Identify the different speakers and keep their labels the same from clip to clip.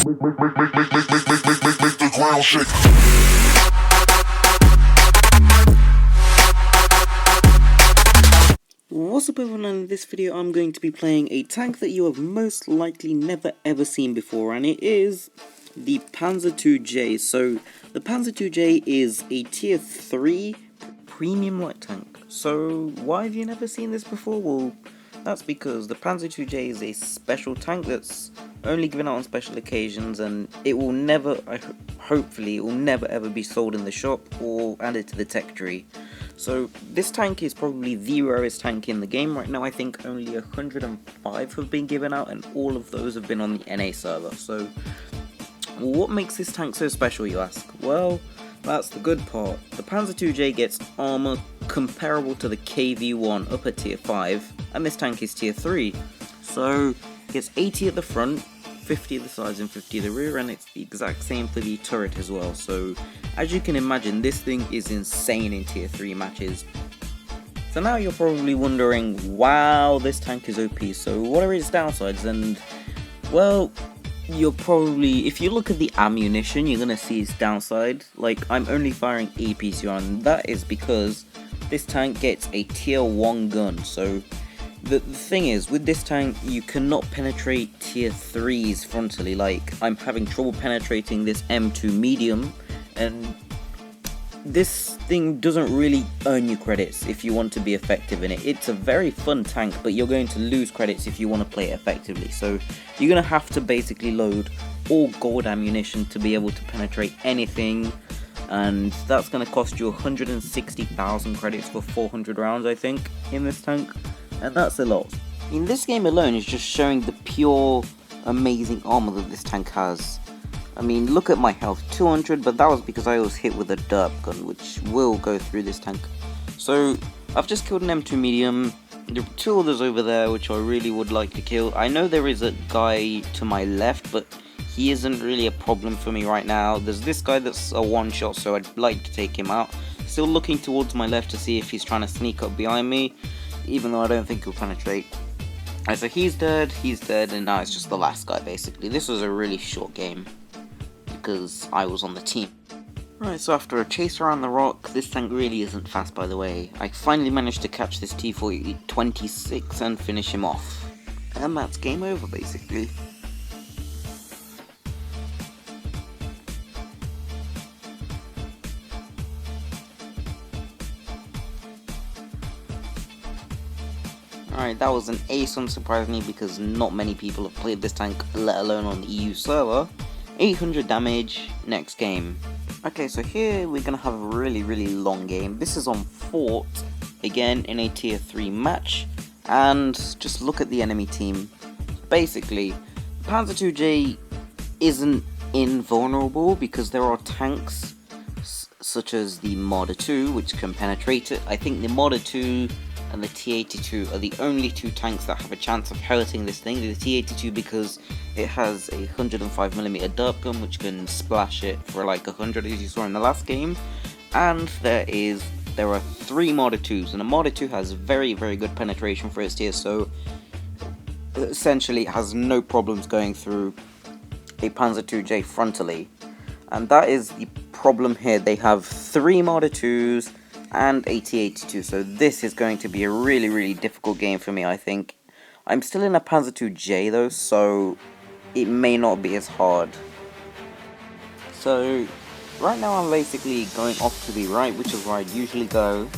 Speaker 1: Make the ground shake.
Speaker 2: What's up everyone, and in this video I'm going to be playing a tank that you have most likely never ever seen before, and it is the Panzer IIJ. So the Panzer IIJ is a tier 3 premium light tank. So why have you never seen this before? Well, that's because the Panzer IIJ is a special tank that's only given out on special occasions, and it will never, hopefully it will never ever be sold in the shop or added to the tech tree. So this tank is probably the rarest tank in the game. Right now I think only 105 have been given out, and all of those have been on the NA server. So what makes this tank so special, you ask? Well, that's the good part. The Panzer IIJ gets armor comparable to the KV-1 up at tier 5, and this tank is tier 3. So it gets 80 at the front, 50 at the sides and 50 at the rear, and it's the exact same for the turret as well. So as you can imagine, this thing is insane in tier 3 matches. So now you're probably wondering, wow, this tank is OP, so what are its downsides? And well, you're probably, if you look at the ammunition, you're gonna see its downside. Like, I'm only firing APC on, and that is because this tank gets a tier 1 gun. So the thing is, with this tank, you cannot penetrate tier 3s frontally. Like, I'm having trouble penetrating this M2 medium, and this thing doesn't really earn you credits if you want to be effective in it. It's a very fun tank, but you're going to lose credits if you want to play it effectively. So you're going to have to basically load all gold ammunition to be able to penetrate anything, and that's going to cost you 160,000 credits for 400 rounds, I think, in this tank. And that's a lot. In this game alone is just showing the pure amazing armor that this tank has. I mean, look at my health, 200, but that was because I was hit with a derp gun, which will go through this tank. So I've just killed an M2 medium. There are 2 others over there which I really would like to kill. I know there is a guy to my left, but he isn't really a problem for me right now. There's this guy that's a one-shot, so I'd like to take him out. Still looking towards my left to see if he's trying to sneak up behind me, even though I don't think he'll penetrate. Alright, so he's dead, and now it's just the last guy basically. This was a really short game because I was on the team. Right, so after a chase around the rock, this tank really isn't fast, by the way. I finally managed to catch this T-40-26 and finish him off. And that's game over basically. Alright, that was an ace, unsurprisingly, because not many people have played this tank, let alone on the EU server. 800 damage, next game. Okay, so here we're going to have a really long game. This is on Fort, again in a tier 3 match, and just look at the enemy team. Basically, Panzer IIJ isn't invulnerable because there are tanks such as the Marder 2 which can penetrate it. I think the Marder 2 and the T-82 are the only 2 tanks that have a chance of hurting this thing. The T-82 because it has a 105mm derp gun which can splash it for like 100 as you saw in the last game, and there are 3 Marder 2s, and a Marder 2 has very good penetration for its tier, so essentially it has no problems going through a Panzer IIJ frontally. And that is the problem here. They have 3 Marder 2s and a T-82, so this is going to be a really difficult game for me, I think. I'm still in a Panzer IIJ though, so it may not be as hard. So right now I'm basically going off to the right, which is where I usually go,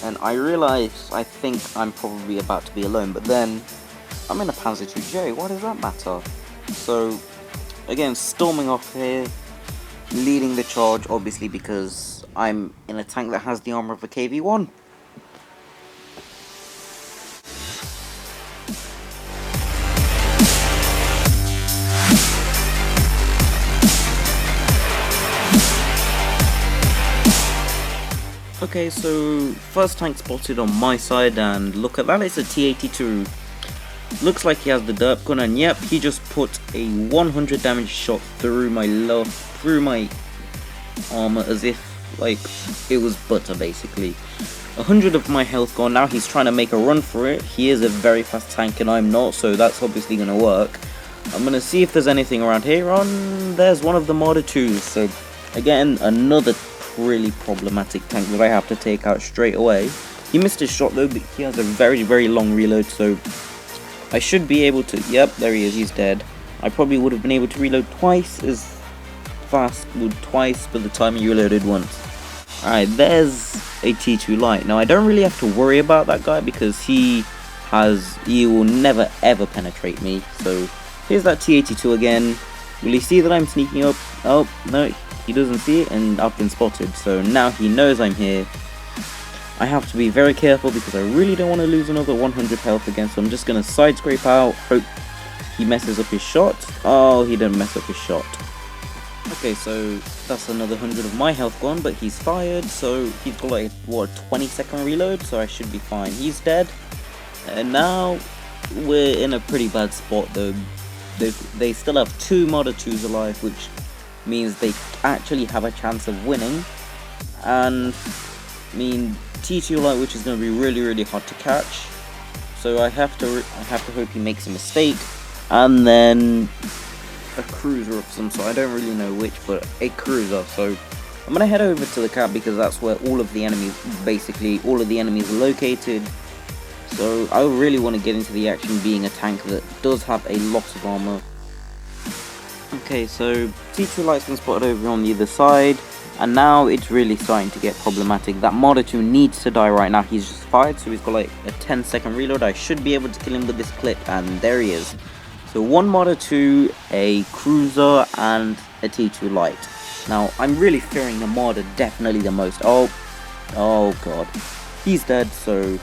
Speaker 2: and I realize I think I'm probably about to be alone, but then I'm in a Panzer IIJ, why does that matter? So again, storming off here, leading the charge, obviously because I'm in a tank that has the armor of a KV-1. Okay, so first tank spotted on my side, and look at that, it's a T-82. Looks like he has the derp gun, and yep, he just put a 100 damage shot through my armor as if like it was butter basically. 100 of my health gone. Now he's trying to make a run for it. He is a very fast tank and I'm not, so that's obviously going to work. I'm gonna see if there's anything around here. There's one of the Marder 2s. So again, another really problematic tank that I have to take out straight away. He missed his shot though, but he has a very long reload, so I should be able to... Yep, there he is, he's dead. I probably would have been able to reload twice as fast, twice by the time he reloaded once. Alright, there's a T2 light. Now I don't really have to worry about that guy because he will never ever penetrate me. So here's that T82 again. Will he see that I'm sneaking up? Oh no, he doesn't see it, and I've been spotted. So now he knows I'm here. I have to be very careful because I really don't want to lose another 100 health again. So I'm just gonna side scrape out, hope he messes up his shot. Oh, he didn't mess up his shot. Okay, so that's another 100 of my health gone, but he's fired, so he's got like, what, 20-second reload, so I should be fine. He's dead, and now we're in a pretty bad spot though. They still have 2 Marder 2s alive, which means they actually have a chance of winning, and I mean T2 light, which is going to be really hard to catch, so I have to hope he makes a mistake, and then a cruiser of some sort. I don't really know which, but a cruiser. So I'm gonna head over to the cap because that's where all of the enemies, basically all of the enemies are located. So I really want to get into the action being a tank that does have a lot of armor. Okay, so T2 light's been spotted over on the other side, and now it's really starting to get problematic. That Marder 2 needs to die right now. He's just fired, so he's got like a 10-second reload. I should be able to kill him with this clip, and there he is. So 1 Marder 2, a cruiser, and a T2 light. Now, I'm really fearing the Marder definitely the most. Oh god. He's dead, so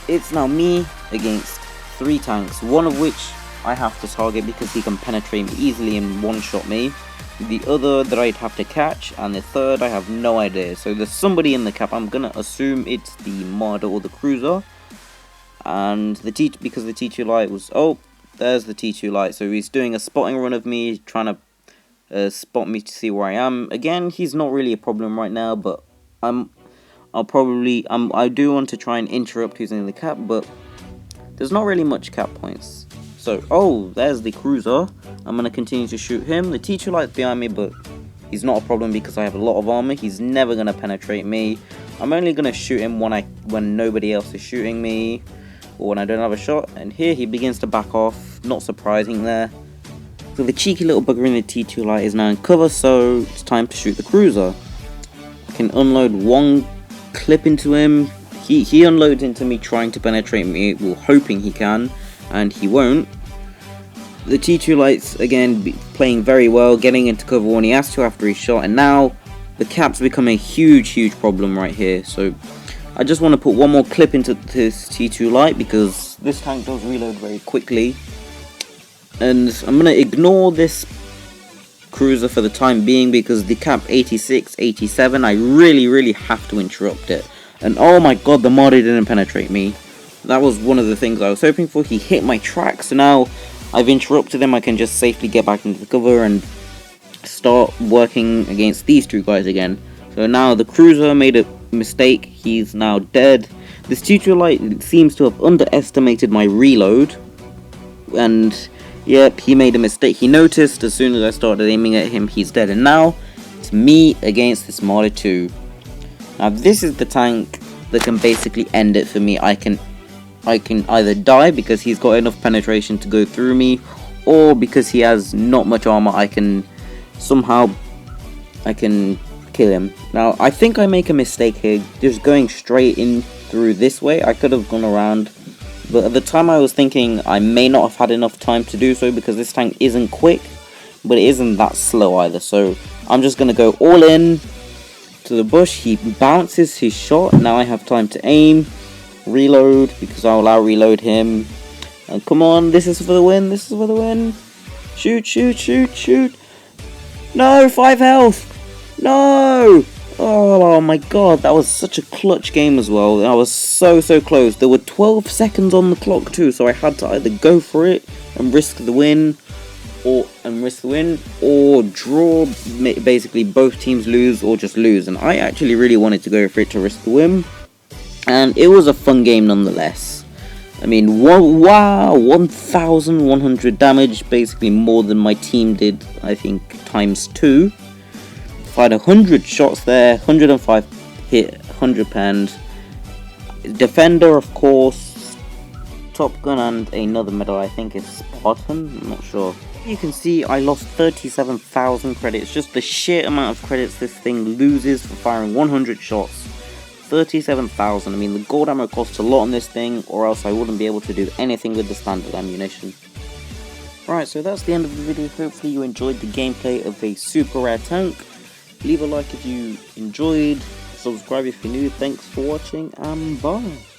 Speaker 2: it's now me against 3 tanks, one of which I have to target because he can penetrate me easily and one-shot me. The other that I'd have to catch, and the third I have no idea. So there's somebody in the cap. I'm gonna assume it's the Marder or the cruiser. And because the T2 light was... Oh, there's the T2 light, so he's doing a spotting run of me, trying to spot me to see where I am. Again, he's not really a problem right now, but I do want to try and interrupt using the cap, but there's not really much cap points. So, oh, there's the cruiser. I'm going to continue to shoot him. The T2 light's behind me, but he's not a problem because I have a lot of armor. He's never going to penetrate me. I'm only going to shoot him when nobody else is shooting me, or when I don't have a shot, and here he begins to back off. Not surprising there. So the cheeky little bugger in the T2 light is now in cover, so it's time to shoot the cruiser. I can unload 1 clip into him. He unloads into me trying to penetrate me, well, hoping he can, and he won't. The T2 light's again playing very well, getting into cover when he has to after his shot, and now the cap's become a huge problem right here. So I just want to put 1 more clip into this T2 light because this tank does reload very quickly. And I'm going to ignore this cruiser for the time being because the cap 86, 87, I really have to interrupt it. And oh my god, the Marder didn't penetrate me. That was one of the things I was hoping for. He hit my track, so now I've interrupted him. I can just safely get back into the cover and start working against these 2 guys again. So now the cruiser made a mistake. He's now dead. This T2 light seems to have underestimated my reload, and yep, he made a mistake. He noticed as soon as I started aiming at him, he's dead, and now it's me against this Marder 2. Now this is the tank that can basically end it for me. I can either die because he's got enough penetration to go through me, or because he has not much armor, I can kill him. Now I think I make a mistake here just going straight in through this way. I could have gone around, but at the time I was thinking I may not have had enough time to do so because this tank isn't quick, but it isn't that slow either. So I'm just gonna go all in to the bush. He bounces his shot. Now I have time to aim, reload, because I'll out reload him, and come on, this is for the win, this is for the win. Shoot. No, 5 health. No! Oh my god, that was such a clutch game as well. I was so close. There were 12 seconds on the clock too, so I had to either go for it and risk the win, or draw, basically both teams lose or just lose. And I actually really wanted to go for it to risk the win, and it was a fun game nonetheless. I mean, wow, 1,100 damage, basically more than my team did, I think, times 2. Fired 100 shots there, 105 hit, 100 penned. Defender, of course, Top Gun, and another medal, I think it's Spartan, I'm not sure. You can see I lost 37,000 credits, just the sheer amount of credits this thing loses for firing 100 shots. 37,000, I mean the gold ammo costs a lot on this thing, or else I wouldn't be able to do anything with the standard ammunition. Right, so that's the end of the video. Hopefully you enjoyed the gameplay of a super rare tank. Leave a like if you enjoyed, subscribe if you're new. Thanks for watching, and bye.